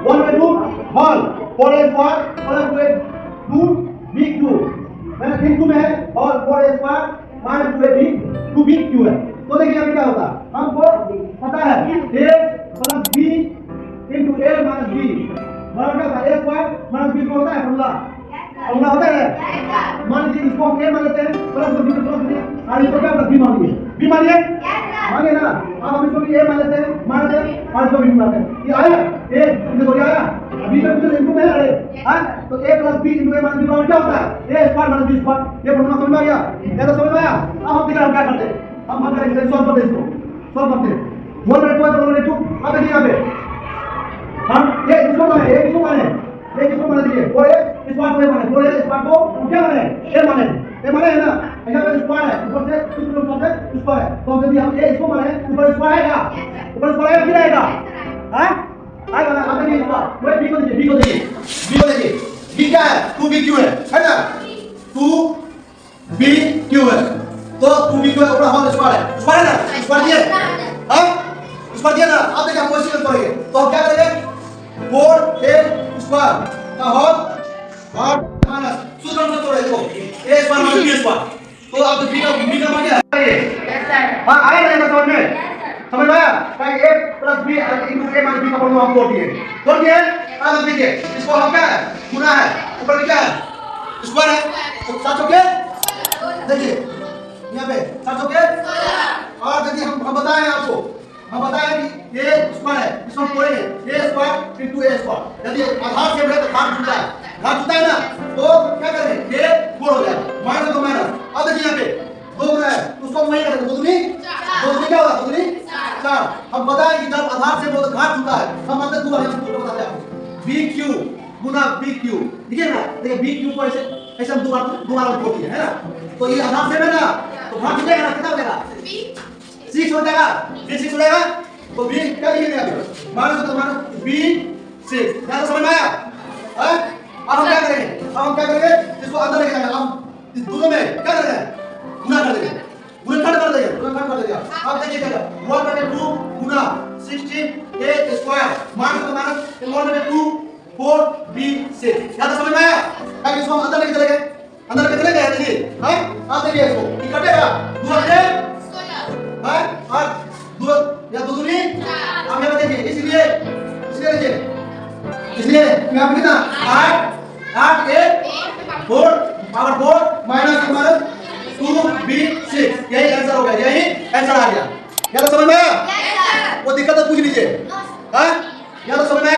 1 by 2 hall 4a square plus 2 big q मैंने 3 में है और 4a square minus 2 big q है। तो देखिए अभी क्या होता है हमको पता है a plus b into a minus b बराबर क्या होता है a स्क्वायर माइनस b होता है फॉर्मूला होता है। मान लीजिए इसको हम a मान लेते हैं प्लस b प्लस b और इसको क्या b मान लिए b मानिए मानिए ना। अब हम इसको a मान लेते हैं मान लेते हैं और इसको b मानते हैं। ये आया a देखो ये आया b में कुछ इनटू में है हां तो a plus b into a minus b बराबर क्या होता है a square minus b square. ये फॉर्मूला समझ में आ गया ये तो समझ में आया। अब हम देखिए हम क्या करते हैं हम करेंगे सॉल्व करते हैं इसको सॉल्व करते हैं 1 by 2 1 by 2 अब देखिए यहां पे हम ये इसको माने एक इसको माने देखिए और एक स्क्वायर को माने और एक स्क्वायर को क्या माने ए माने है ना यहाँ पे स्क्वायर है ऊपर से स्क्वायर है तो यदि हम ए इसको माने ऊपर स्क्वायर आएगा फिर आएगा हां आएगा ना। अब देखिए इसका वो बी को देखिए बी क्या है 2bq है ना 2bq है तो 2bq है ऊपर होल स्क्वायर है ना स्क्वायर दिए हां स्क्वायर दिया ना। अब देखिए हम वैसे करेंगे तो हम क्या करेंगे 4a स्क्वायर का होल और माइनस सूत्र में तोड़े देखो a square minus b square तो अब b का मान क्या है यस सर हां आया ना समझ में आया ताकि a plus b into a minus b का फॉर्मूला हम तोड़ दिए। अब देखिए इसको हम क्या है गुना है ऊपर क्या है स्क्वायर है तो 7 चौके देखिए यहां पे 7 चौके और देखिए हम बताएं आपको हम बताएं कि a स्क्वायर है इसको हम तोड़ेंगे a square into a square यदि आधार सेम है तो घात जुटा है ना तो क्या करेंगे a गुण हो जाएगा माइनस तो माइनस। अब देखिए यहां पे 2 गुना है उसको हम वही करेंगे 2 दूनी क्या होगा 2 दूनी 4। हम बताएं कि जब आधार सेम हो तो घात जुटा है हम मतलब दूसरा हम सूत्र बताते हैं आपको bq गुना bq देखिए ना देखिए bq को ऐसे हम दोबारा जोड़ दिए है ना तो ये आधार सेम है ना तो घात जुटेगा ना कितना हो जाएगा 6 हो जाएगा b 6 हो जाएगा तो b क्या लिखेंगे अभी माइनस तो माइनस b 6 यहां समझ में आया है। अब हम क्या करेंगे इसको अंदर लेके जाएंगे हम इस दोनों में क्या करेंगे गुना कर देंगे अब देखिए क्या 1 by 2 Guna 16a square minus तो माइनस 1 by 2 4b 6 यहां समझ में आया। अब इसको हम अंदर लेके चलेंगे देखिए हां अब देखिए इसको ये कटेगा 2 से हां और 2 या 2 दूनी अब यहां देखिए इसलिए यहां पे कितना 8 a 4 पावर 4 माइनस 2b6 यही आंसर हो गया यही आंसर आ गया। या तो समझ में आया वो दिक्कत तो पूछ लीजिए हां या तो समझ में